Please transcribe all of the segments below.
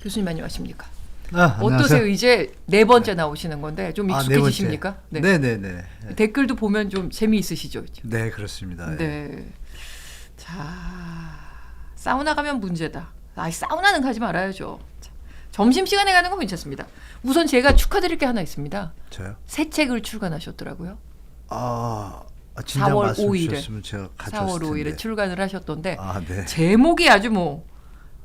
교수님 안녕하십니까? 안녕하세요. 어떠세요? 이제 네 번째 나오시는 건데 좀 익숙해지십니까? 네. 네네네. 댓글도 보면 좀 재미있으시죠? 네, 그렇습니다. 네. 자, 사우나 가면 문제다. 사우나는 가지 말아야죠. 자, 점심시간에 가는 건 괜찮습니다. 우선 제가 축하드릴 게 하나 있습니다. 저요? 새 책을 출간하셨더라고요. 진작 4월 말씀 5일에 주셨으면 제가 가져왔을 4월 5일에 텐데. 출간을 하셨던데 네. 제목이 아주 뭐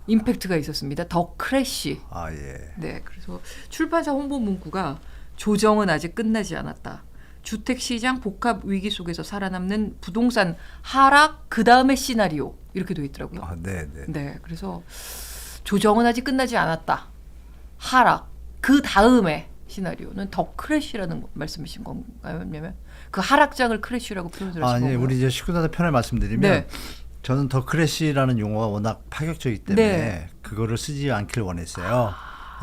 임팩트가 있었습니다. 더 크래쉬. 예. 네, 그래서 출판사 홍보 문구가 조정은 아직 끝나지 않았다. 주택시장 복합 위기 속에서 살아남는 부동산 하락 그 다음의 시나리오 이렇게 되어 있더라고요. 네. 네, 그래서 조정은 아직 끝나지 않았다. 하락 그 다음의 시나리오는 더 크래쉬라는 말씀이신 건가요? 아니면 그 하락장을 크래쉬라고 표현을 하신 건가요? 우리 이제 식구단의 편을 말씀드리면 네. 저는 더 크래쉬라는 용어가 워낙 파격적이기 때문에 네. 그거를 쓰지 않길 원했어요.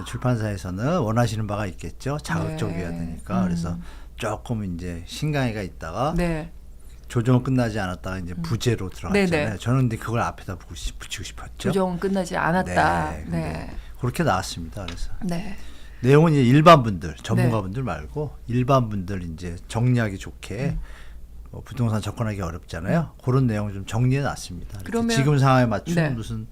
출판사에서는 원하시는 바가 있겠죠. 자극적이어야 네. 되니까. 그래서 조금 이제 신강이가 있다가 네. 조정은 끝나지 않았다가 이제 부제로 들어갔잖아요. 네네. 저는 근데 그걸 앞에다 붙이고 싶었죠. 조정은 끝나지 않았다. 네. 네. 그렇게 나왔습니다. 그래서 네. 내용은 이제 일반 분들, 전문가분들 말고 일반 분들 이제 정리하기 좋게 뭐 부동산 접근하기 어렵잖아요. 그런 내용을 좀 정리해 놨습니다. 그러면 지금 상황에 맞춘 네. 무슨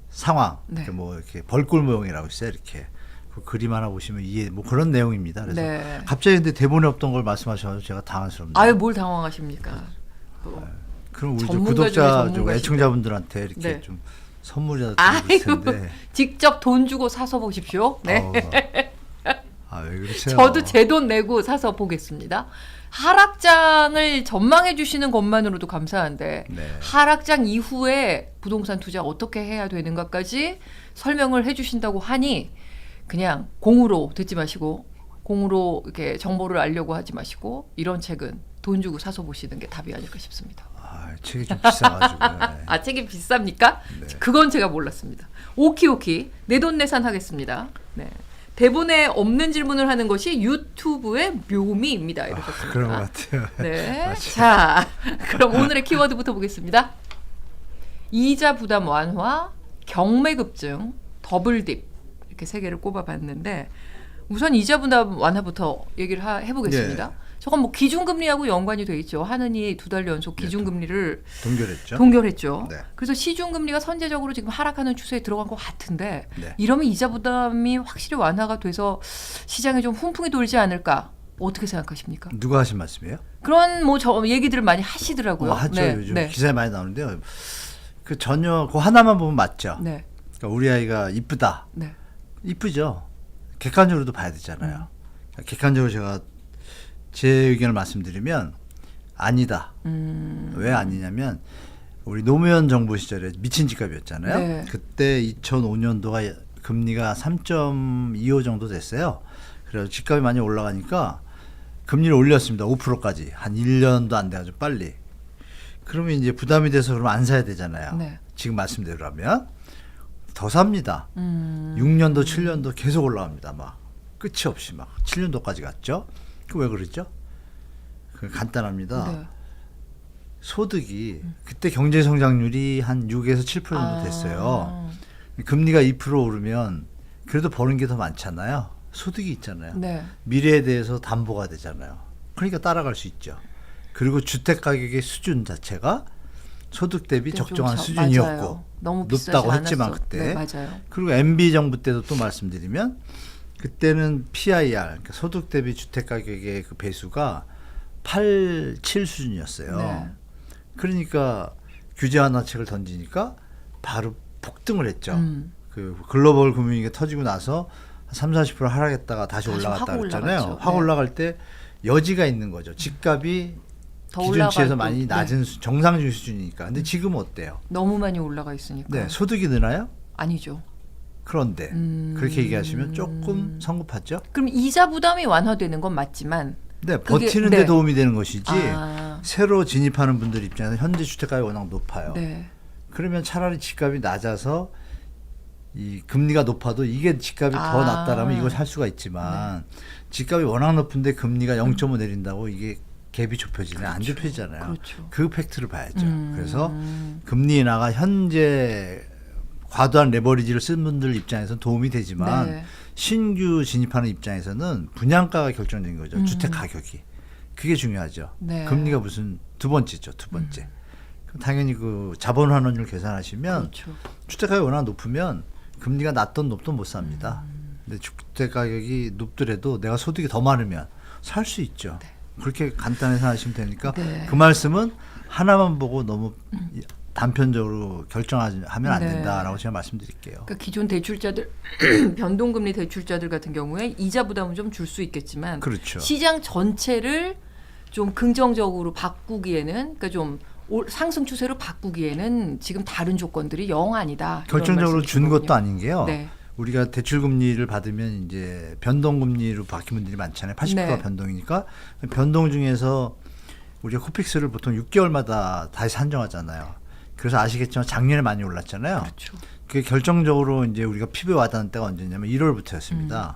상황, 네. 뭐 이렇게 벌꿀 모형이라고 있어요. 이렇게 그 그림 하나 보시면 이해 뭐 그런 내용입니다. 그래서 네. 갑자기 근데 대본에 없던 걸 말씀하셔서 제가 당황스럽네요. 아유 뭘 당황하십니까? 뭐. 그럼 우리 전문가 구독자, 중에 전문가시죠. 애청자분들한테 이렇게 네. 좀 선물이라도 드릴 텐데. 직접 돈 주고 사서 보십시오. 네. 왜 그러세요? 저도 제 돈 내고 사서 보겠습니다. 하락장을 전망해 주시는 것만으로도 감사한데 네. 하락장 이후에 부동산 투자 어떻게 해야 되는가까지 설명을 해 주신다고 하니 그냥 공으로 듣지 마시고 공으로 이렇게 정보를 알려고 하지 마시고 이런 책은 돈 주고 사서 보시는 게 답이 아닐까 싶습니다. 책이 좀 비싸가지고. 네. 책이 비쌉니까? 네. 그건 제가 몰랐습니다. 오키오키 내돈내산 하겠습니다. 네. 대본에 없는 질문을 하는 것이 유튜브의 묘미입니다. 이러셨습니다. 그런 것 같아요. 네. 맞아요. 자, 그럼 오늘의 키워드부터 보겠습니다. 이자 부담 완화, 경매급증, 더블딥 이렇게 세 개를 꼽아봤는데 우선 이자 부담 완화부터 얘기를 해보겠습니다. 네. 저건 뭐 기준금리하고 연관이 돼 있죠. 하느니 2달 연속 기준금리를 동결했죠. 네. 그래서 시중금리가 선제적으로 지금 하락하는 추세에 들어간 것 같은데 네. 이러면 이자 부담이 확실히 완화가 돼서 시장에 좀 훈풍이 돌지 않을까? 어떻게 생각하십니까? 누가 하신 말씀이에요? 그런 뭐 얘기들을 많이 하시더라고요. 하죠. 네. 요즘 네. 기사에 많이 나오는데요. 그 전혀 그 하나만 보면 맞죠. 네. 그러니까 우리 아이가 이쁘다. 네. 이쁘죠. 객관적으로도 봐야 되잖아요. 객관적으로 제가 제 의견을 말씀드리면 아니다. 왜 아니냐면 우리 노무현 정부 시절에 미친 집값이었잖아요. 네. 그때 2005년도가 금리가 3.25 정도 됐어요. 그래서 집값이 많이 올라가니까 금리를 올렸습니다. 5%까지. 한 1년도 안 돼가지고 빨리. 그러면 이제 부담이 돼서 그러면 안 사야 되잖아요. 네. 지금 말씀대로라면 더 삽니다. 6년도 7년도 계속 올라갑니다. 막 끝이 없이 막 7년도까지 갔죠. 그 왜 그랬죠? 그 간단합니다. 네. 소득이 그때 경제 성장률이 한 6에서 7% 정도 됐어요. 금리가 2% 오르면 그래도 버는 게 더 많잖아요. 소득이 있잖아요. 네. 미래에 대해서 담보가 되잖아요. 그러니까 따라갈 수 있죠. 그리고 주택 가격의 수준 자체가 소득 대비 적정한 수준이었고 맞아요. 너무 높다고 했지만 않았어. 그때. 네, 맞아요. 그리고 MB 정부 때도 또 말씀드리면 그때는 PIR 그러니까 소득 대비 주택 가격의 그 배수가 8, 7 수준이었어요. 네. 그러니까 규제 완화책을 던지니까 바로 폭등을 했죠. 그 글로벌 금융위기가 터지고 나서 3, 40% 하락했다가 다시 올라갔다 그랬잖아요. 확 올라갈 때 여지가 있는 거죠. 집값이 기준치에서 많이 낮은 정상적인 수준이니까. 근데 지금은 어때요? 너무 많이 올라가 있으니까. 네, 소득이 느나요? 아니죠. 그런데 그렇게 얘기하시면 조금 성급하죠? 그럼 이자 부담이 완화되는 건 맞지만 네, 버티는 데 도움이 되는 것이지 새로 진입하는 분들 입장에서 현재 주택가격이 워낙 높아요. 네. 그러면 차라리 집값이 낮아서 이 금리가 높아도 이게 집값이 더 낮다라면 이걸 살 수가 있지만 집값이 워낙 높은데 금리가 0.5 내린다고 이게 갭이 좁혀지면 안 좁혀지잖아요. 그렇죠. 그 팩트를 봐야죠. 그래서 금리 인하가 현재 과도한 레버리지를 쓴 분들 입장에서는 도움이 되지만 네. 신규 진입하는 입장에서는 분양가가 결정적인 거죠. 주택 가격이. 그게 중요하죠. 네. 금리가 무슨 두 번째죠. 두 번째. 그럼 당연히 그 자본 환원율 계산하시면 그렇죠. 주택 가격이 워낙 높으면 금리가 낮든 높든 못 삽니다. 근데 주택 가격이 높더라도 내가 소득이 더 많으면 살 수 있죠. 그렇게 간단히 생각하시면 되니까 네. 그 말씀은 하나만 보고 너무 단편적으로 결정하면 안 네. 된다라고 제가 말씀드릴게요. 그러니까 기존 대출자들 변동금리 대출자들 같은 경우에 이자 부담은 좀 줄 수 있겠지만 그렇죠. 시장 전체를 좀 긍정적으로 바꾸기에는 그러니까 좀 상승 추세로 바꾸기에는 지금 다른 조건들이 영 아니다. 이런 결정적으로 준 말씀이시거든요. 것도 아닌 게요. 네. 우리가 대출 금리를 받으면 이제 변동 금리로 바뀐 분들이 많잖아요. 80%가 네. 변동이니까 변동 중에서 우리가 코픽스를 보통 6개월마다 다시 산정하잖아요. 그래서 아시겠지만 작년에 많이 올랐잖아요. 그렇죠. 그게 결정적으로 이제 우리가 피부에 와닿은 때가 언제냐면 1월부터였습니다.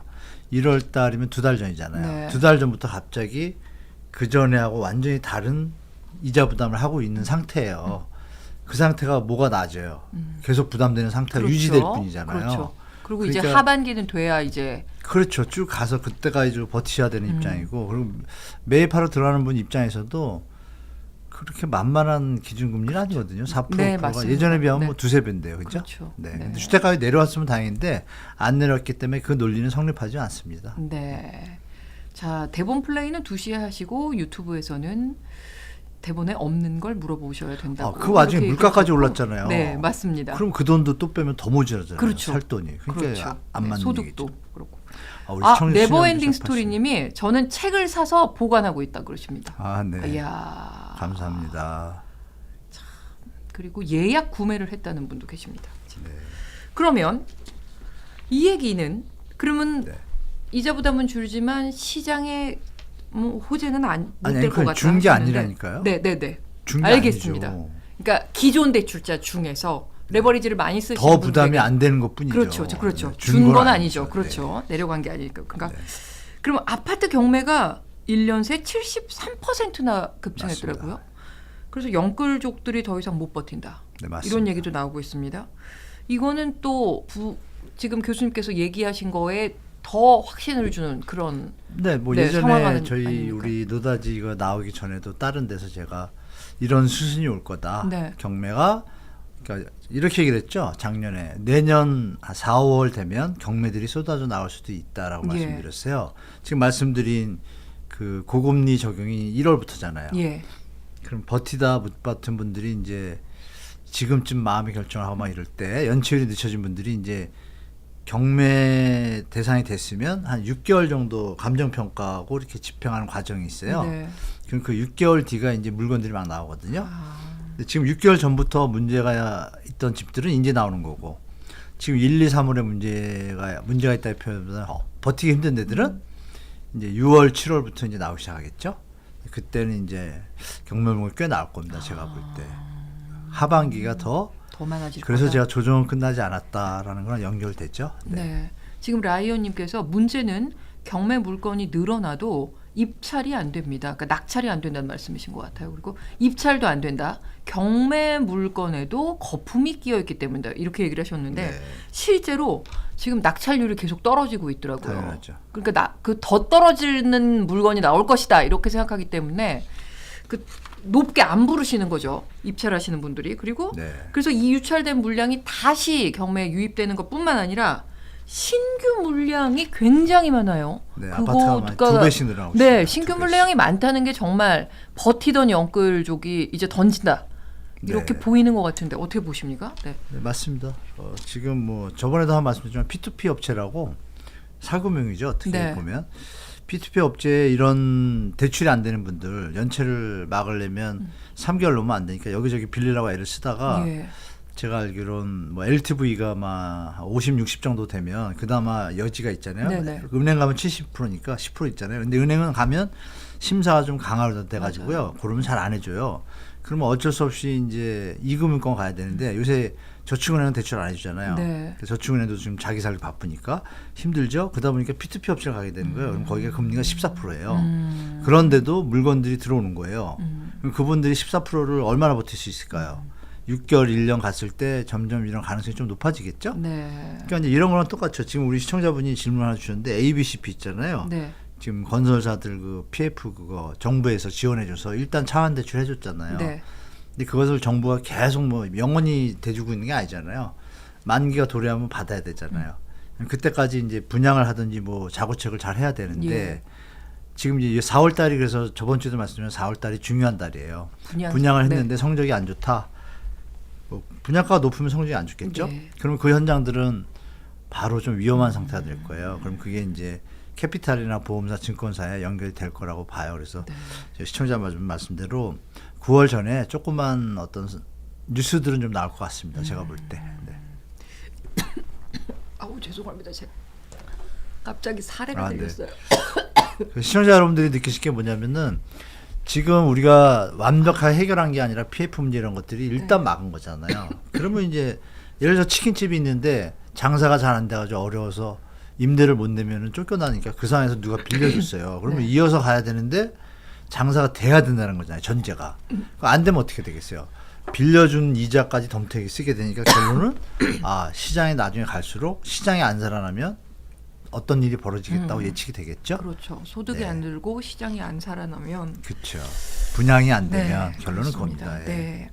1월 달이면 2달 전이잖아요. 네. 2달 전부터 갑자기 그 전에 하고 완전히 다른 이자 부담을 하고 있는 상태예요. 그 상태가 뭐가 낮아요. 계속 부담되는 상태가 그렇죠. 유지될 뿐이잖아요. 그렇죠. 그리고 이제 그러니까 하반기는 돼야 이제 그렇죠. 쭉 가서 그때가 이제 버티셔야 되는 입장이고 그리고 매입하러 들어가는 분 입장에서도 그렇게 만만한 기준금리는 아니거든요. 4%가 네, 맞습니다. 예전에 비하면 네. 뭐 두세 배인데요. 그죠? 그렇죠. 네. 네. 근데 주택가격이 내려왔으면 다행인데 안 내려왔기 때문에 그 논리는 성립하지 않습니다. 네. 자, 대본 플레이는 2시에 하시고 유튜브에서는 대본에 없는 걸 물어보셔야 된다고. 그 와중에 이렇게 물가까지 얘기하셨고. 올랐잖아요. 네, 맞습니다. 그럼 그 돈도 또 빼면 더 모자라잖아요. 그렇죠. 살 돈이. 그러니까 그렇죠. 안 네, 맞는 소득도 얘기죠. 그렇고. 우리 아, 청취자 네버엔딩 시청자분들 스토리님이 저는 책을 사서 보관하고 있다 그러십니다. 네. 이야. 감사합니다. 그리고 예약 구매를 했다는 분도 계십니다. 네. 그러면 이 얘기는 그러면 네. 이자 부담은 줄지만 시장에 뭐 호재는 못 아니, 될 것 그건 같다. 준게 하시는데. 아니라니까요. 네. 준 게 알겠습니다. 아니죠. 그러니까 기존 대출자 중에서 레버리지를 많이 쓰시는 더 부담이 분들에게 안 되는 것뿐이죠. 그렇죠. 그렇죠. 네, 준 건 건 아니죠. 그렇죠. 내려간 게 아니니까. 그러니까 그러면 아파트 경매가 1년 새 73%나 급증했더라고요. 맞습니다. 그래서 영끌족들이 더 이상 못 버틴다. 네, 맞습니다. 이런 얘기도 나오고 있습니다. 이거는 또 지금 교수님께서 얘기하신 거에 더 확신을 주는 그런 네, 뭐 네, 예전에 상황은 저희 아닙니까? 우리 노다지가 나오기 전에도 다른 데서 제가 이런 수순이 올 거다. 네. 경매가 그러니까 이렇게 얘기를 했죠. 작년에 내년 4, 5월 되면 경매들이 쏟아져 나올 수도 있다라고 예. 말씀드렸어요. 지금 말씀드린 그 고금리 적용이 1월부터잖아요. 예. 그럼 버티다 못 버틴 분들이 이제 지금쯤 마음의 결정을 하고 막 이럴 때 연체율이 늦춰진 분들이 이제 경매 대상이 됐으면 한 6개월 정도 감정평가하고 이렇게 집행하는 과정이 있어요. 네. 그럼 그 6개월 뒤가 이제 물건들이 막 나오거든요. 아, 근데 지금 6개월 전부터 문제가 있던 집들은 이제 나오는 거고 지금 1, 2, 3월에 문제가 있다 표현보다 버티기 힘든 데들은 이제 6월, 7월부터 이제 나오기 시작하겠죠. 그때는 이제 경매물건이 꽤 나올 겁니다. 제가 볼 때. 하반기가 더 많아질 그래서 거다. 제가 조정은 끝나지 않았다라는 거랑 연결됐죠. 네. 지금 라이언님께서 문제는 경매 물건이 늘어나도 입찰이 안 됩니다. 그러니까 낙찰이 안 된다는 말씀이신 것 같아요. 그리고 입찰도 안 된다. 경매 물건에도 거품이 끼어 있기 때문이다. 이렇게 얘기를 하셨는데 네. 실제로 지금 낙찰률이 계속 떨어지고 있더라고요. 당연하죠. 그러니까 그 더 떨어지는 물건이 나올 것이다. 이렇게 생각하기 때문에 그 높게 안 부르시는 거죠. 입찰하시는 분들이. 그리고 네. 그래서 이 유찰된 물량이 다시 경매에 유입되는 것뿐만 아니라 신규 물량이 굉장히 많아요. 네, 아파트가 한 2배씩 늘어나고 네, 있습니다. 신규 2배씩. 물량이 많다는 게 정말 버티던 영끌족이 이제 던진다. 이렇게 네. 보이는 것 같은데 어떻게 보십니까? 네. 네, 맞습니다. 지금 뭐 저번에도 한 말씀드렸지만 P2P 업체라고 사금융이죠. 어떻게 네. 보면 P2P 업체에 이런 대출이 안 되는 분들 연체를 막으려면 3개월 넘으면 안 되니까 여기저기 빌리라고 애를 쓰다가 예. 제가 알기로는 뭐 LTV가 막 50, 60 정도 되면 그나마 여지가 있잖아요. 네네. 은행 가면 70%니까 10% 있잖아요. 근데 은행은 가면 심사가 좀 강화가 돼가지고요. 그러면 잘 안 해줘요. 그러면 어쩔 수 없이 이제 이금융권 가야 되는데 요새 저축은행은 대출 안 해주잖아요. 네. 저축은행도 지금 자기 살기 바쁘니까 힘들죠. 그러다 보니까 P2P 업체를 가게 되는 거예요. 그럼 거기가 금리가 14%예요. 그런데도 물건들이 들어오는 거예요. 그럼 그분들이 14%를 얼마나 버틸 수 있을까요? 6개월, 1년 갔을 때 점점 이런 가능성이 좀 높아지겠죠? 네. 그러니까 이제 이런 거랑 똑같죠. 지금 우리 시청자분이 질문 하나 주셨는데 ABCP 있잖아요. 네. 지금 건설사들 그 PF 그거 정부에서 지원해줘서 일단 차환 대출 해줬잖아요. 네. 근데 그것을 정부가 계속 뭐 영원히 대주고 있는 게 아니잖아요. 만기가 도래하면 받아야 되잖아요. 그때까지 이제 분양을 하든지 뭐 자구책을 잘 해야 되는데 예. 지금 이제 4월 달이 그래서 저번 주에도 말씀드린 4월 달이 중요한 달이에요. 분양을 했는데 네. 성적이 안 좋다. 뭐 분양가가 높으면 성적이 안 좋겠죠. 네. 그러면 그 현장들은 바로 좀 위험한 상태가 될 거예요. 그럼 그게 이제 캐피탈이나 보험사, 증권사에 연결이 될 거라고 봐요. 그래서 네. 시청자 말씀대로 9월 전에 조그만 어떤 뉴스들은 좀 나올 것 같습니다. 제가 볼 때. 네. 아우 죄송합니다. 제가 갑자기 사례가 네. 들렸어요. 시청자 여러분들이 느끼실 게 뭐냐면은 지금 우리가 완벽하게 해결한 게 아니라 PF 문제 이런 것들이 일단 네. 막은 거잖아요. 그러면 이제 예를 들어 치킨집이 있는데 장사가 잘 안 돼가지고 어려워서 임대를 못 내면은 쫓겨나니까 그 상황에서 누가 빌려줬어요. 그러면 네. 이어서 가야 되는데 장사가 돼야 된다는 거잖아요. 전제가. 안 되면 어떻게 되겠어요? 빌려준 이자까지 덤태기 쓰게 되니까 결론은 아 시장이 나중에 갈수록 시장이 안 살아나면 어떤 일이 벌어지겠다고 예측이 되겠죠. 그렇죠. 소득이 네. 안 늘고 시장이 안 살아나면 그렇죠. 분양이 안 되면 네, 결론은 그렇습니다. 겁니다. 예. 네.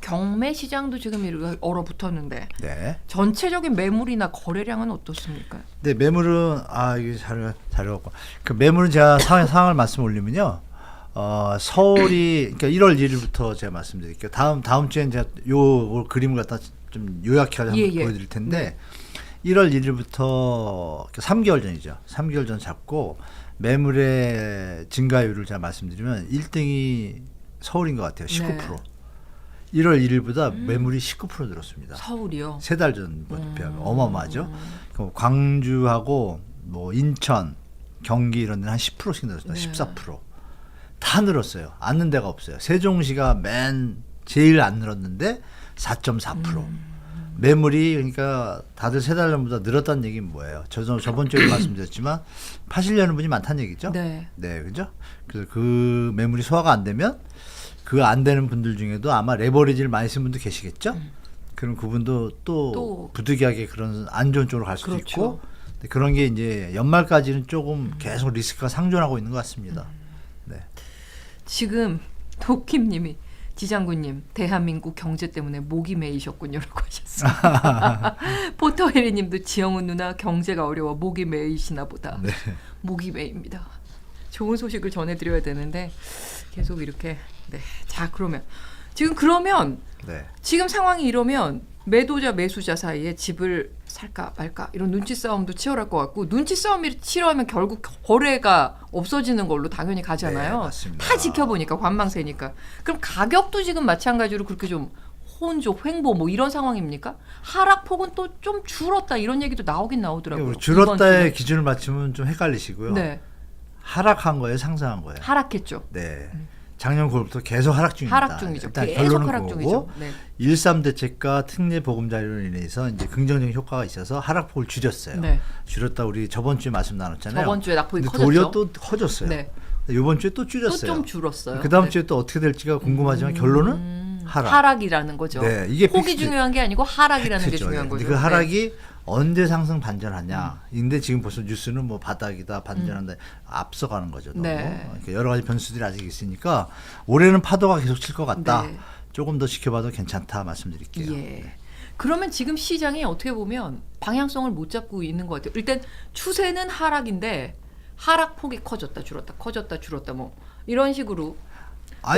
경매 시장도 지금 이렇게 얼어붙었는데 네. 전체적인 매물이나 거래량은 어떻습니까? 네, 매물은 이게 자료갖고 그 매물은 제가 상황을 말씀 올리면요. 서울이 그러니까 1월 1일부터 제가 말씀드릴게요. 다음 주엔 제가 요 그림을 갖다 좀 요약해서 한번 예. 보여드릴 텐데 네. 1월 1일부터 3개월 전이죠. 3개월 전 잡고 매물의 증가율을 제가 말씀드리면 1등이 서울인 것 같아요. 19%. 네. 1월 1일보다 매물이 19% 늘었습니다. 서울이요. 3달 전보다 비하면 어마어마하죠. 그럼 광주하고 뭐 인천, 경기 이런 데는 한 10%씩 늘었습니다. 네. 14%. 다 늘었어요. 안 는 데가 없어요. 세종시가 제일 안 늘었는데 4.4%. 매물이 그러니까 다들 3달 전보다 늘었다는 얘기는 뭐예요? 저번 주에 말씀드렸지만 파시려는 분이 많다는 얘기죠. 네. 네, 그죠? 그래서 그 매물이 소화가 안 되면 그 안 되는 분들 중에도 아마 레버리지를 많이 쓴 분도 계시겠죠? 그럼 그분도 또 부득이하게 그런 안 좋은 쪽으로 갈 수도 그렇죠. 있고 근데 그런 게 이제 연말까지는 조금 계속 리스크가 상존하고 있는 것 같습니다. 네. 지금 도킴님이 지장군님 대한민국 경제 때문에 목이 메이셨군요라고 하셨어요. 포터헤리님도 지영은 누나 경제가 어려워 목이 메이시나 보다. 네. 목이 메입니다. 좋은 소식을 전해드려야 되는데 계속 이렇게 네. 자 그러면 네. 지금 상황이 이러면 매도자 매수자 사이에 집을 살까 말까 이런 눈치 싸움도 치열할 것 같고 눈치 싸움이 치열하면 결국 거래가 없어지는 걸로 당연히 가잖아요. 네, 맞습니다. 다 지켜보니까 관망세니까. 그럼 가격도 지금 마찬가지로 그렇게 좀 혼조, 횡보 뭐 이런 상황입니까? 하락폭은 또 좀 줄었다 이런 얘기도 나오긴 나오더라고요. 줄었다의 기준을 맞추면 좀 헷갈리시고요. 네. 하락한 거예요, 상승한 거예요. 하락했죠. 네. 작년 9월부터 계속 하락 중입니다. 하락 중이죠. 일단 계속 결론은 하락 그거고 중이죠. 네. 1.3 대책과 특례 보금자리로 인해서 이제 긍정적인 효과가 있어서 하락폭을 줄였어요. 네. 줄였다 우리 저번 주에 말씀 나눴잖아요. 저번 주에 낙폭이 근데 커졌죠. 도리어 또 커졌어요. 네. 이번 주에 또 또 줄였어요. 좀 줄었어요. 그 다음 네. 주에 또 어떻게 될지가 궁금하지만 결론은 하락. 하락이라는 거죠. 네, 이게 폭이 픽스- 중요한 게 아니고 하락이라는 게 그렇죠. 중요한 근데 거죠. 그 하락이 언제 상승 반전하냐. 근데 지금 벌써 뉴스는 뭐 바닥이다 반전한다 앞서가는 거죠. 너무. 네. 그러니까 여러 가지 변수들이 아직 있으니까 올해는 파도가 계속 칠 것 같다. 네. 조금 더 지켜봐도 괜찮다 말씀드릴게요. 예. 그러면 지금 시장이 어떻게 보면 방향성을 못 잡고 있는 것 같아요. 일단 추세는 하락인데 하락폭이 커졌다 줄었다 커졌다 줄었다 뭐 이런 식으로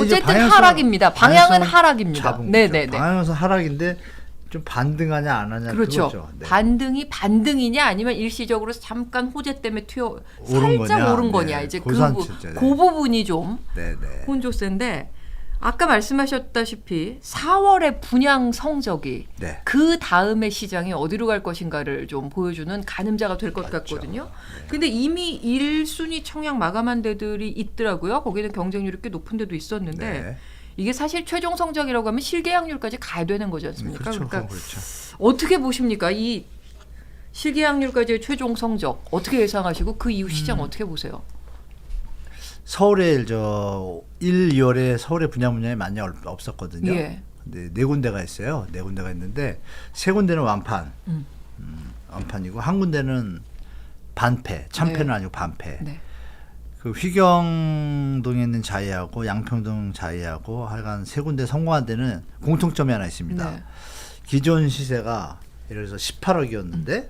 이제 어쨌든 방향성- 하락입니다. 방향은 방향성을 하락입니다. 잡은 네네네. 거죠. 방향성 하락인데 좀 반등하냐 안 하냐 그렇죠. 그거죠. 네. 반등이 반등이냐 아니면 일시적으로 잠깐 호재 때문에 오른 살짝 거냐. 오른 네. 거냐 이제 그 고산치죠. 네. 부분이 좀 네네. 혼조세인데 아까 말씀하셨다시피 4월의 분양 성적이 네. 그 다음에 시장이 어디로 갈 것인가를 좀 보여주는 가늠자가 될 것 맞죠. 같거든요. 네. 근데 이미 1순위 청약 마감한 데들이 있더라고요. 거기는 경쟁률이 꽤 높은 데도 있었는데 네. 이게 사실 최종 성적이라고 하면 실계약률까지 가야 되는 거지 않습니까? 그렇죠. 그러니까 그렇죠. 어떻게 보십니까? 이 실계약률까지의 최종 성적 어떻게 예상하시고 그 이후 시장 어떻게 보세요? 서울에 1, 2월에 서울에 분양 문양이 많이 없었거든요. 예. 네 군데가 있어요. 네 군데가 있는데 세 군데는 완판, 완판이고 한 군데는 반패, 참패는 네. 아니고 반패. 네. 그 휘경동에 있는 자이하고 양평동 자이하고 하여간 세 군데 성공한 데는 공통점이 하나 있습니다. 네. 기존 시세가 예를 들어서 18억이었는데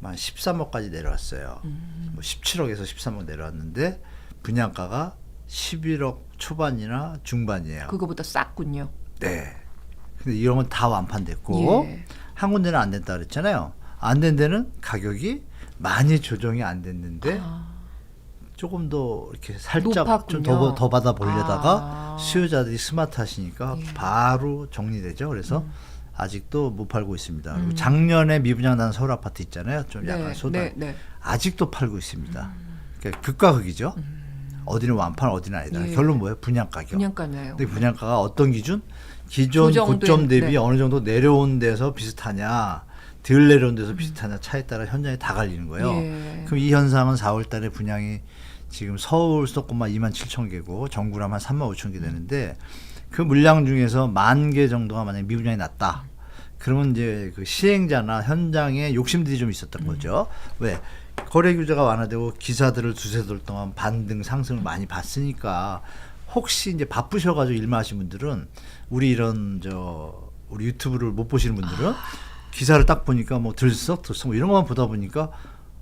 한 13억까지 내려왔어요. 뭐 17억에서 13억 내려왔는데 분양가가 11억 초반이나 중반이에요. 그거보다 쌌군요. 네. 근데 이런 건 다 완판됐고 예. 한 군데는 안 됐다 그랬잖아요. 안 된 데는 가격이 많이 조정이 안 됐는데 조금 더 이렇게 살짝 높았군요. 좀 더 받아 보려다가 아. 수요자들이 스마트하시니까 예. 바로 정리되죠. 그래서 아직도 못 팔고 있습니다. 그리고 작년에 미분양 난 서울 아파트 있잖아요. 좀 약간 네, 소다. 네, 네. 아직도 팔고 있습니다. 그러니까 극과 극이죠. 어디는 완판, 어디는 아니다. 예. 결론 뭐예요? 분양 가격. 분양가네요. 근데 분양가가 어떤 기준? 기존 조정된, 고점 대비 네. 어느 정도 내려온 데서 비슷하냐, 덜 내려온 데서 비슷하냐 차에 따라 현장이 다 갈리는 거예요. 예. 그럼 이 현상은 4월 달에 분양이 지금 서울 수도권만 27,000개고 전국으로 한 35,000개 되는데 그 물량 중에서 10,000개 정도가 만약에 미분양이 났다. 그러면 이제 그 시행자나 현장에 욕심들이 좀 있었던 거죠. 왜? 거래 규제가 완화되고 기사들을 두세 달 동안 반등 상승을 많이 봤으니까 혹시 이제 바쁘셔가지고 일만 하신 분들은 우리 우리 유튜브를 못 보시는 분들은 기사를 딱 보니까 뭐 들썩 뭐 이런 것만 보다 보니까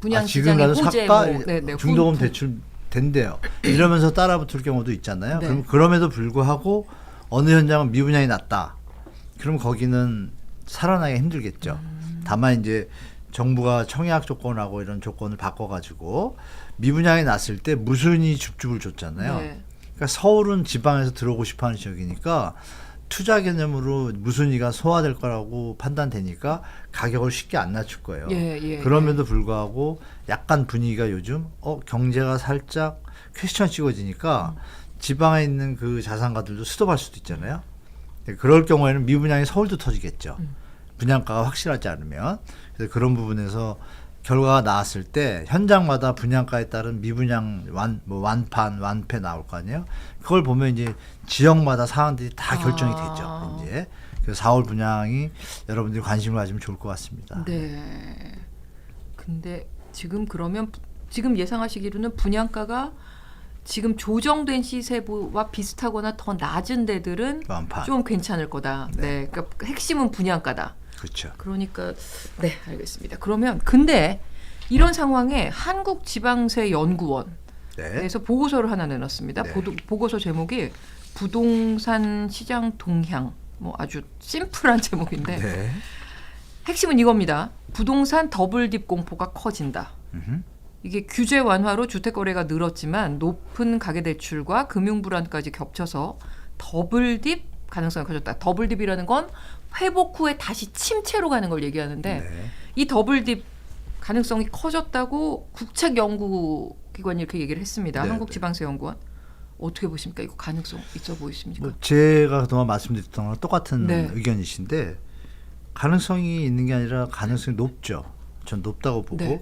분양 지금이라도 시장의 호재, 살까 뭐, 네, 네, 중도금 훈풍. 대출 된대요. 이러면서 따라붙을 경우도 있잖아요. 네. 그럼 그럼에도 불구하고 어느 현장은 미분양이 났다. 그럼 거기는 살아나기가 힘들겠죠. 다만 이제 정부가 청약 조건하고 이런 조건을 바꿔가지고 미분양이 났을 때 무순위 줍줍을 줬잖아요. 네. 그러니까 서울은 지방에서 들어오고 싶어하는 지역이니까 투자 개념으로 무순위가 소화될 거라고 판단되니까 가격을 쉽게 안 낮출 거예요. 그럼에도 불구하고 약간 분위기가 요즘 경제가 살짝 퀘스천 찍어지니까 지방에 있는 그 자산가들도 스톱할 수도 있잖아요. 그럴 경우에는 미분양이 서울도 터지겠죠. 분양가가 확실하지 않으면. 그래서 그런 부분에서 결과가 나왔을 때 현장마다 분양가에 따른 미분양 완판, 완패 나올 거 아니에요. 그걸 보면 이제 지역마다 사안들이 다 결정이 되죠. 이제 그래서 4월 분양이 여러분들이 관심을 가지면 좋을 것 같습니다. 네. 근데 지금 그러면 지금 예상하시기로는 분양가가 지금 조정된 시세와 비슷하거나 더 낮은 데들은 완판. 좀 괜찮을 거다. 네. 그러니까 핵심은 분양가다. 그렇죠. 그러니까 네, 알겠습니다. 그러면 근데 이런 상황에 한국지방세연구원에서 네. 보고서를 하나 내놨습니다. 네. 보고서 제목이 부동산 시장 동향. 뭐 아주 심플한 제목인데 네. 핵심은 이겁니다. 부동산 더블딥 공포가 커진다. 이게 규제 완화로 주택 거래가 늘었지만 높은 가계 대출과 금융 불안까지 겹쳐서 더블딥 가능성이 커졌다. 더블딥이라는 건 회복 후에 다시 침체로 가는 걸 얘기하는데 네. 이 더블딥 가능성이 커졌다고 국책연구기관이 이렇게 얘기를 했습니다. 네, 한국지방세연구원. 어떻게 보십니까? 이거 가능성 있어 보이십니까? 뭐 제가 그동안 말씀드렸던 거랑 똑같은 네. 의견이신데 가능성이 있는 게 아니라 가능성이 높죠. 전 높다고 보고 네.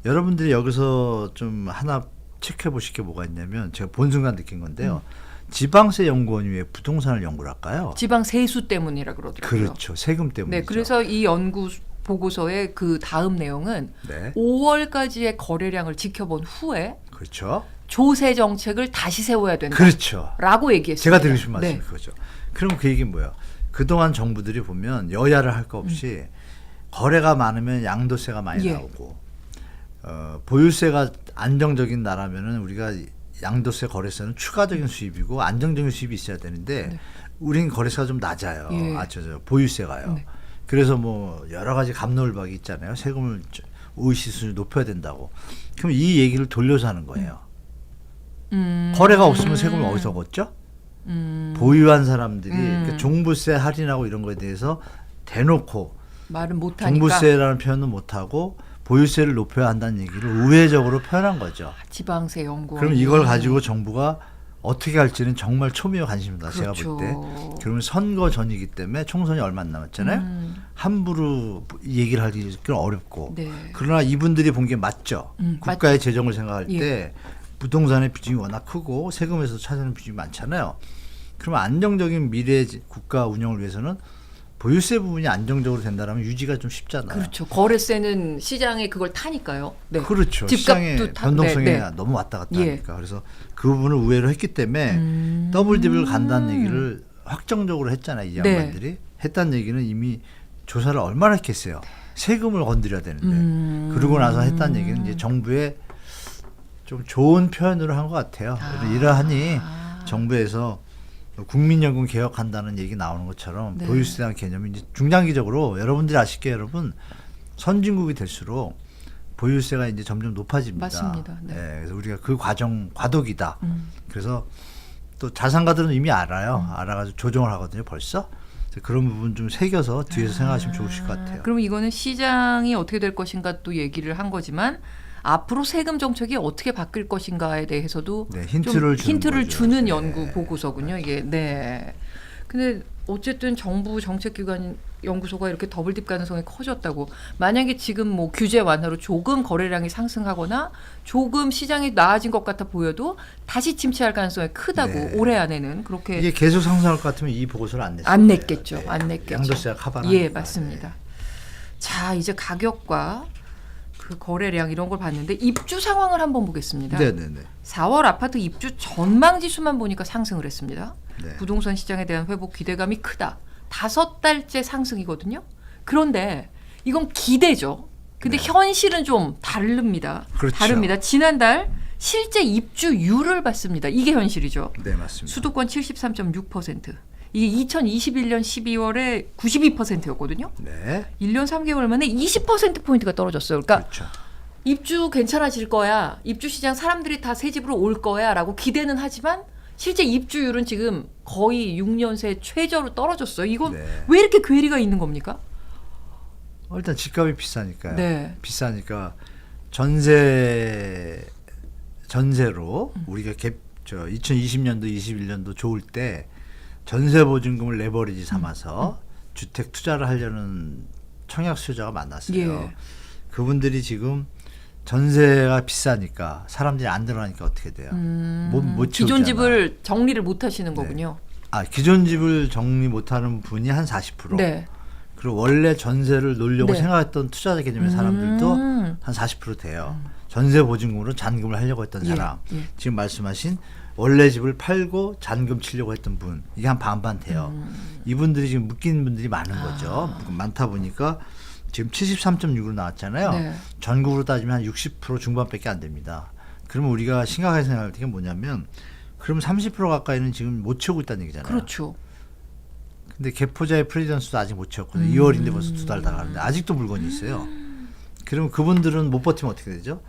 여러분들이 여기서 좀 하나 체크해 보실 게 뭐가 있냐면 제가 본 순간 느낀 건데요. 지방세 연구원이 왜 부동산을 연구를 할까요? 지방 세수 때문이라 그러더라고요. 그렇죠. 세금 때문이죠. 네, 그래서 이 연구 보고서의 그 다음 내용은 네. 5월까지의 거래량을 지켜본 후에 그렇죠. 조세 정책을 다시 세워야 된다. 그렇죠. 라고 얘기했습니다. 제가 드리고 싶은 말씀이 네. 그거죠. 그럼 그 얘기는 뭐예요? 그동안 정부들이 보면 여야를 할 거 없이 거래가 많으면 양도세가 많이 예. 나오고 보유세가 안정적인 나라면은 우리가 양도세 거래세는 추가적인 수입이고 안정적인 수입이 있어야 되는데 네. 우린 거래세가 좀 낮아요. 예. 보유세가요. 네. 그래서 뭐 여러 가지 갑놀박이 있잖아요. 세금을 OECD 수준을 높여야 된다고. 그럼 이 얘기를 돌려서 하는 거예요. 거래가 없으면 세금을 어디서 걷죠? 보유한 사람들이 그러니까 종부세 할인하고 이런 거에 대해서 대놓고 말은 못하니까 종부세라는 표현은 못하고 보유세를 높여야 한다는 얘기를 우회적으로 표현한 거죠. 지방세 연구원. 그럼 이걸 가지고 정부가 어떻게 할지는 정말 초미의 관심입니다. 그렇죠. 제가 볼 때. 그러면 선거 전이기 때문에 총선이 얼마 안 남았잖아요. 함부로 얘기를 하기 어렵고. 네. 그러나 이분들이 본 게 맞죠. 국가의 재정을 생각할 예. 때 부동산의 비중이 워낙 크고 세금에서 차지하는 비중이 많잖아요. 그러면 안정적인 미래 국가 운영을 위해서는 보유세 부분이 안정적으로 된다면 유지가 좀 쉽잖아요. 그렇죠. 거래세는 시장에 그걸 타니까요. 네. 그렇죠. 시장의 변동성이 너무 왔다 갔다 하니까. 그래서 그 부분을 우회로 했기 때문에 더블 딥을 간다는 얘기를 확정적으로 했잖아요. 이 양반들이. 했다는 얘기는 이미 조사를 얼마나 했겠어요. 세금을 건드려야 되는데. 그러고 나서 했다는 얘기는 이제 정부의 좀 좋은 표현으로 한 것 같아요. 이러하니 정부에서 국민연금 개혁한다는 얘기 나오는 것처럼 보유세라는 개념이 이제 중장기적으로 여러분들이 아시게 여러분 선진국이 될수록 보유세가 이제 점점 높아집니다. 맞습니다. 네. 그래서 우리가 그 과정 과도기다. 그래서 또 자산가들은 이미 알아요. 알아가지고 조정을 하거든요. 벌써. 그런 부분 좀 새겨서 뒤에서 생각하시면 좋으실 것 같아요. 그럼 이거는 시장이 어떻게 될 것인가 또 얘기를 한 거지만 앞으로 세금 정책이 어떻게 바뀔 것인가에 대해서도 힌트를 주는 연구 보고서군요. 이게 네. 근데 어쨌든 정부 정책기관 연구소가 이렇게 더블딥 가능성이 커졌다고. 만약에 지금 뭐 규제 완화로 조금 거래량이 상승하거나 조금 시장이 나아진 것 같아 보여도 다시 침체할 가능성이 크다고 올해 안에는 그렇게. 이게 계속 상승할 것 같으면 이 보고서를 안 냈어요. 안 냈겠죠. 안 냈겠죠. 양도세가 카바라. 예, 맞습니다. 자, 이제 가격과 그 거래량 이런 걸 봤는데 입주 상황을 한번 보겠습니다. 네네네. 4월 아파트 입주 전망 지수만 보니까 상승을 했습니다. 네. 부동산 시장에 대한 회복 기대감이 크다. 5달째 상승이거든요. 그런데 이건 기대죠. 근데 현실은 좀 다릅니다. 그렇죠. 다릅니다. 지난달 실제 입주율을 봤습니다. 이게 현실이죠. 네, 맞습니다. 수도권 73.6%. 이게 2021년 12월에 92%였거든요. 네. 1년 3개월 만에 20%포인트가 떨어졌어요. 그러니까 그렇죠. 입주 괜찮아질 거야. 입주 시장 사람들이 다 새 집으로 올 거야 라고 기대는 하지만 실제 입주율은 지금 거의 6년 새 최저로 떨어졌어요. 이건 왜 이렇게 괴리가 있는 겁니까? 일단 집값이 비싸니까요. 네. 비싸니까 전세로 우리가 2020년도 21년도 좋을 때 전세 보증금을 레버리지 삼아서 주택 투자를 하려는 청약 수요자가 많았어요. 예. 그분들이 지금 전세가 비싸니까 사람들이 안 들어가니까 어떻게 돼요? 못 기존 채우잖아. 집을 정리를 못 하시는 거군요. 기존 집을 정리 못하는 분이 한 40%. 네. 그리고 원래 전세를 놓으려고 네. 생각했던 투자자 개념의 사람들도 한 40% 돼요. 전세 보증금으로 잔금을 하려고 했던 사람. 지금 말씀하신 원래 집을 팔고 잔금 치려고 했던 분. 이게 한 반반 돼요. 이분들이 지금 묶인 분들이 많은 거죠. 많다 보니까 지금 73.6으로 나왔잖아요. 네. 전국으로 따지면 한 60% 중반밖에 안 됩니다. 그러면 우리가 심각하게 생각할 게 뭐냐면 그러면 30% 가까이는 지금 못 채우고 있다는 얘기잖아요. 그렇죠. 근데 개포자의 프리던스도 아직 못 채웠거든요. 2월인데 벌써 2달 다 가는데 아직도 물건이 있어요. 그러면 그분들은 못 버티면 어떻게 되죠?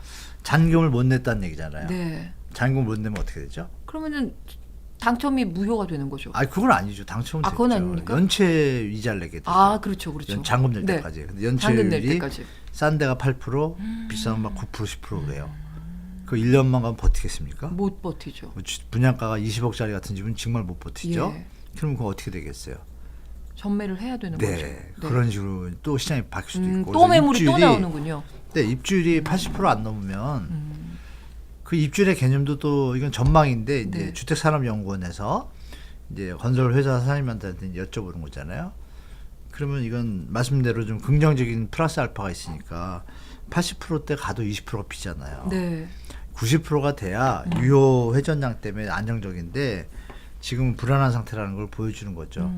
잔금을 못 냈다는 얘기잖아요. 네. 잔금을 못 내면 어떻게 되죠? 그러면은 당첨이 무효가 되는 거죠. 그건 아니죠. 당첨은 됐죠. 그건 아닙니까? 연체 이자를 내게 되죠. 그렇죠. 잔금 낼 때까지. 근데 잔금 낼 연체율이 때까지. 싼 데가 8%, 비싼 막 9%, 10% 그래요. 그 1년만 가면 버티겠습니까? 못 버티죠. 분양가가 20억짜리 같은 집은 정말 못 버티죠. 예. 그럼 그거 어떻게 되겠어요? 전매를 해야 되는 거죠. 네. 그런 식으로 또 시장이 바뀔 수도 있고. 또 매물이 또 나오는군요. 네, 입주율이 80% 안 넘으면 그 입주율의 개념도 또 이건 전망인데 이제 주택산업연구원에서 이제 건설 회사 사장님한테 여쭤보는 거잖아요. 그러면 이건 말씀대로 좀 긍정적인 플러스 알파가 있으니까 80%대 가도 20%가 비잖아요. 네. 90%가 돼야 유효 회전량 때문에 안정적인데 지금은 불안한 상태라는 걸 보여주는 거죠.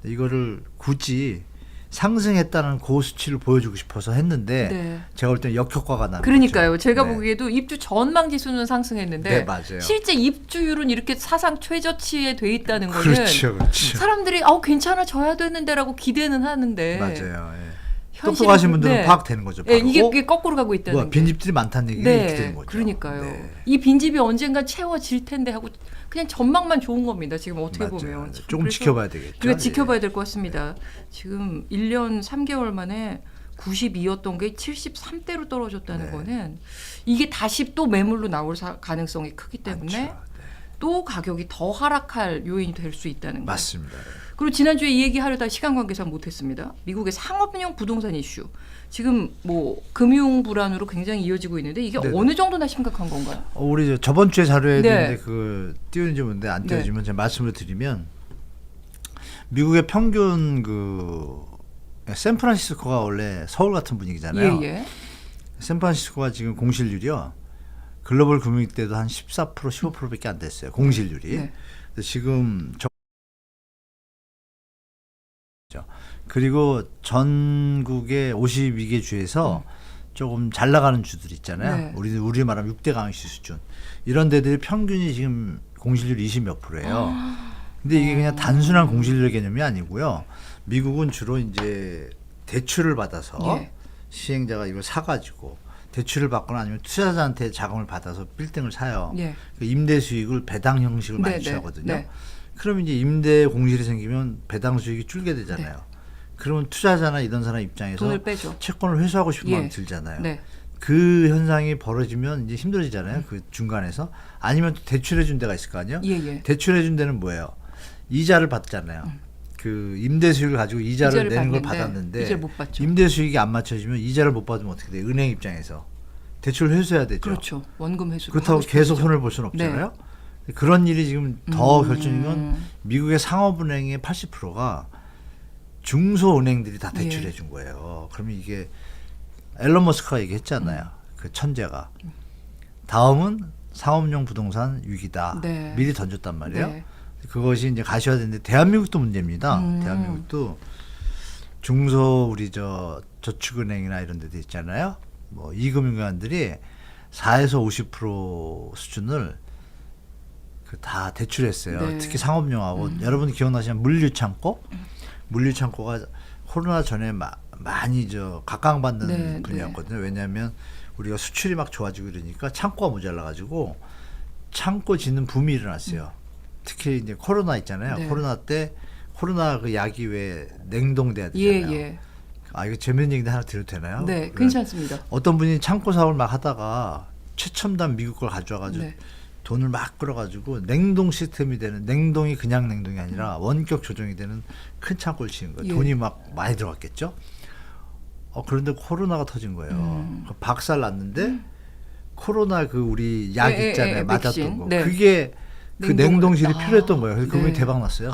이거를 굳이 상승했다는 그 수치를 보여주고 싶어서 했는데 제가 볼 때는 역효과가 나는 그러니까요. 거죠. 제가 보기에도 입주 전망 지수는 상승했는데 네, 맞아요. 실제 입주율은 이렇게 사상 최저치에 돼 있다는 거는 그렇죠. 사람들이 괜찮아져야 되는데라고 기대는 하는데 맞아요. 똑똑하신 분들은 파악되는 거죠. 바로. 이게 거꾸로 가고 있다는 게. 빈집들이 많다는 얘기는 이렇게 되는 거죠. 그러니까요. 이 빈집이 언젠가 채워질 텐데 하고 그냥 전망만 좋은 겁니다. 지금 어떻게 보면. 조금 지켜봐야 되겠죠. 그래 지켜봐야 될 것 같습니다. 지금 1년 3개월 만에 92였던 게 73대로 떨어졌다는 거는 이게 다시 또 매물로 나올 가능성이 크기 때문에 또 가격이 더 하락할 요인이 될 수 있다는 거예요. 맞습니다. 그리고 지난주에 이 얘기 하려다 시간 관계상 못했습니다. 미국의 상업용 부동산 이슈. 지금 뭐 금융 불안으로 굉장히 이어지고 있는데 이게 어느 정도나 심각한 건가요? 우리 저번 주에 자료에 있는데 그 띄우는지 모르는데 안 띄워지면 제가 말씀을 드리면 미국의 평균 샌프란시스코가 원래 서울 같은 분위기잖아요. 예, 예. 샌프란시스코가 지금 공실률이요. 글로벌 금융위기 때도 한 14% 15%밖에 안 됐어요. 공실률이. 네. 지금 그리고 전국의 52개 주에서 조금 잘 나가는 주들 있잖아요. 네. 우리 말하면 6대 강시 수준. 이런 데들이 평균이 지금 공실률 20몇 %예요. 근데 이게 그냥 단순한 공실률 개념이 아니고요. 미국은 주로 이제 대출을 받아서 예. 시행자가 이걸 사가지고 대출을 받거나 아니면 투자자한테 자금을 받아서 빌딩을 사요. 예. 그 임대 수익을 배당 형식을 많이 네, 네, 취하거든요. 네. 그럼 이제 임대 공실이 생기면 배당 수익이 줄게 되잖아요. 그러면 투자자나 이런 사람 입장에서 돈을 빼죠. 채권을 회수하고 싶은 예. 마음이 들잖아요. 네. 그 현상이 벌어지면 이제 힘들어지잖아요. 그 중간에서. 아니면 또 대출해 준 데가 있을 거 아니에요. 예, 예. 대출해 준 데는 뭐예요? 이자를 받잖아요. 그 임대 수익을 가지고 이자를 내는 걸 받았는데 이자를 못 받죠. 임대 수익이 안 맞춰지면 이자를 못 받으면 어떻게 돼요? 은행 입장에서 대출을 회수해야 되죠. 그렇죠. 원금 회수. 그렇다고 계속 손을 볼 수는 없잖아요. 그런 일이 지금 더 결정인 건 미국의 상업은행의 80%가 중소은행들이 다 대출해 준 거예요. 그러면 이게 앨런 머스크가 얘기했잖아요. 그 천재가. 다음은 상업용 부동산 위기다. 네. 미리 던졌단 말이에요. 네. 그것이 이제 가셔야 되는데 대한민국도 문제입니다. 대한민국도 중소 우리 저축은행이나 이런 데도 있잖아요. 뭐 이금융기관들이 4에서 50% 수준을 다 대출했어요. 네. 특히 상업용하고 여러분 기억나시면 물류창고? 물류창고가 코로나 전에 많이 각광받는 네, 분야였거든요. 왜냐하면 우리가 수출이 막 좋아지고 이러니까 창고가 모자라가지고 창고 짓는 붐이 일어났어요. 특히 이제 코로나 있잖아요. 네. 코로나 그 약이 왜 냉동돼야 되잖아요. 예, 예. 아, 이거 재밌는 얘기인데 하나 드려도 되나요? 네, 괜찮습니다. 어떤 분이 창고 사업을 막 하다가 최첨단 미국 걸 가져와가지고 네. 돈을 막 끌어가지고 냉동 시스템이 되는, 냉동이 그냥 냉동이 아니라 원격 조정이 되는 큰 창고를 지은 거예요. 예. 돈이 막 많이 들어갔겠죠. 그런데 코로나가 터진 거예요. 박살 났는데 코로나 그 우리 약 있잖아요. 맞았던 백신. 거. 네. 그게 그 냉동실이 필요했던 거예요. 그래서 그분이 네. 대박 났어요.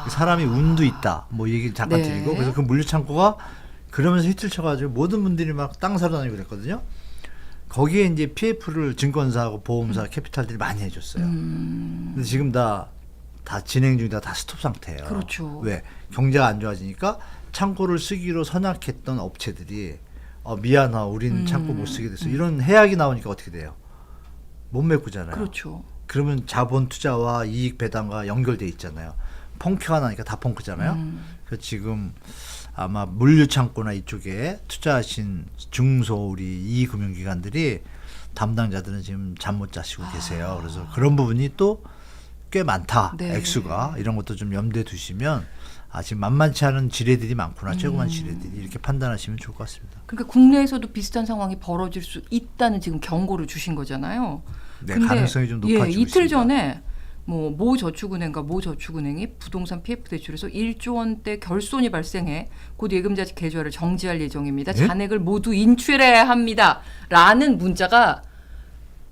사람이 운도 있다. 뭐 얘기 잠깐 네. 드리고 그래서 그 물류 창고가 그러면서 히트를 쳐가지고 모든 분들이 막 땅 사러 다니고 그랬거든요. 거기에 이제 PF를 증권사하고 보험사 캐피탈들이 많이 해줬어요. 근데 지금 다 진행 중이다. 다 스톱 상태예요. 그렇죠. 왜? 경제가 안 좋아지니까 창고를 쓰기로 선약했던 업체들이 미안하, 우리는 창고 못 쓰게 됐어. 이런 해약이 나오니까 어떻게 돼요? 못 메꾸잖아요. 그렇죠. 그러면 자본 투자와 이익 배당과 연결돼 있잖아요. 펑크가 나니까 다 펑크잖아요. 그래서 지금 아마 물류창고나 이쪽에 투자하신 중소 우리 이금융기관들이 담당자들은 지금 잠 못 자시고 계세요. 그래서 그런 부분이 또 꽤 많다. 네. 액수가. 이런 것도 좀 염두에 두시면 지금 만만치 않은 지뢰들이 많구나. 조그만 지뢰들이. 이렇게 판단하시면 좋을 것 같습니다. 그러니까 국내에서도 비슷한 상황이 벌어질 수 있다는 지금 경고를 주신 거잖아요. 네, 근데 가능성이 좀 높아지고 이틀 있습니다. 전에 모 저축은행과 모 저축은행이 부동산 PF 대출에서 1조 원대 결손이 발생해 곧 예금자식 계좌를 정지할 예정입니다. 네? 잔액을 모두 인출해야 합니다. 라는 문자가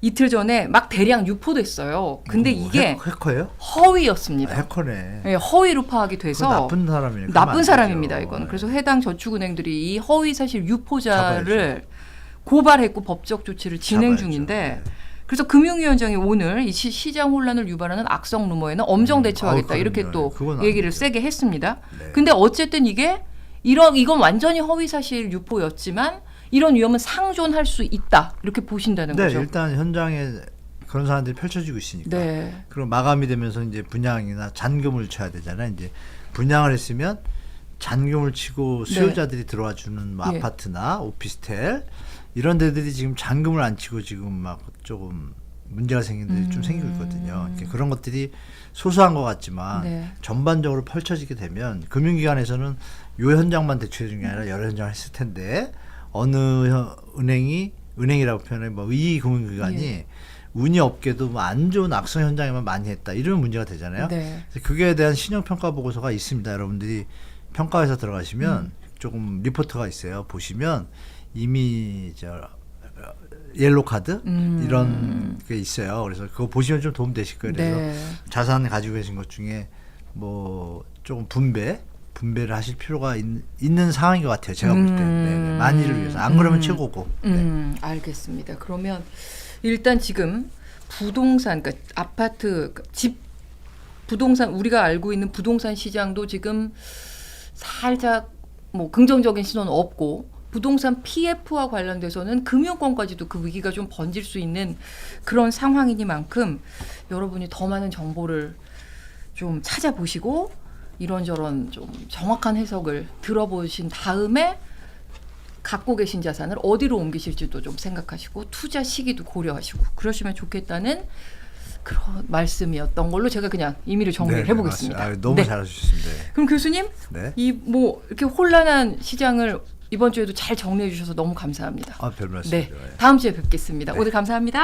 이틀 전에 막 대량 유포됐어요. 근데 이게 해커예요? 허위였습니다. 해커네. 네, 허위로 파악이 그거 돼서 나쁜 사람이네. 나쁜 사람입니다. 이거는. 그래서 해당 저축은행들이 이 허위 사실 유포자를 고발했고 법적 조치를 진행 중인데 그래서 금융위원장이 오늘 이 시장 혼란을 유발하는 악성 루머에는 엄정 대처하겠다 이렇게 또 얘기를 세게 했습니다. 네. 근데 어쨌든 이건 완전히 허위 사실 유포였지만 이런 위험은 상존할 수 있다 이렇게 보신다는 네, 거죠. 일단 현장에 그런 사람들이 펼쳐지고 있으니까. 네. 그럼 마감이 되면서 이제 분양이나 잔금을 쳐야 되잖아요. 이제 분양을 했으면 잔금을 치고 수요자들이 들어와 주는 뭐 예. 아파트나 오피스텔 이런 데들이 지금 잔금을 안 치고 지금 막 조금 문제가 생긴 데들이 좀 생기고 있거든요. 그런 것들이 소소한 것 같지만 전반적으로 펼쳐지게 되면 금융기관에서는 요 현장만 대출해 준 게 아니라 여러 현장을 했을 텐데 어느 은행이라고 표현해 뭐 이 금융기관이 운이 없게도 뭐 안 좋은 악성 현장에만 많이 했다 이러면 문제가 되잖아요. 네. 그래서 그거에 대한 신용평가 보고서가 있습니다. 여러분들이 평가회사 들어가시면 조금 리포트가 있어요. 보시면 이미 옐로 카드 이런 게 있어요. 그래서 그거 보시면 좀 도움 되실 거예요. 그래서 자산 가지고 계신 것 중에 뭐 조금 분배를 하실 필요가 있는 상황인 것 같아요. 제가 볼 때. 네, 만일을 위해서. 안 그러면 최고고. 네. 알겠습니다. 그러면 일단 지금 부동산, 그러니까 아파트, 집 부동산 우리가 알고 있는 부동산 시장도 지금 살짝 뭐 긍정적인 신호는 없고 부동산 PF와 관련돼서는 금융권까지도 그 위기가 좀 번질 수 있는 그런 상황이니만큼 여러분이 더 많은 정보를 좀 찾아보시고 이런저런 좀 정확한 해석을 들어보신 다음에 갖고 계신 자산을 어디로 옮기실지도 좀 생각하시고 투자 시기도 고려하시고 그러시면 좋겠다는 그런 말씀이었던 걸로 제가 그냥 임의로 정리를 해보겠습니다. 너무 잘하셨습니다. 그럼 교수님, 네. 이 뭐 이렇게 혼란한 시장을 이번 주에도 잘 정리해 주셔서 너무 감사합니다. 별 말씀이요. 네, 다음 주에 뵙겠습니다. 네. 오늘 감사합니다.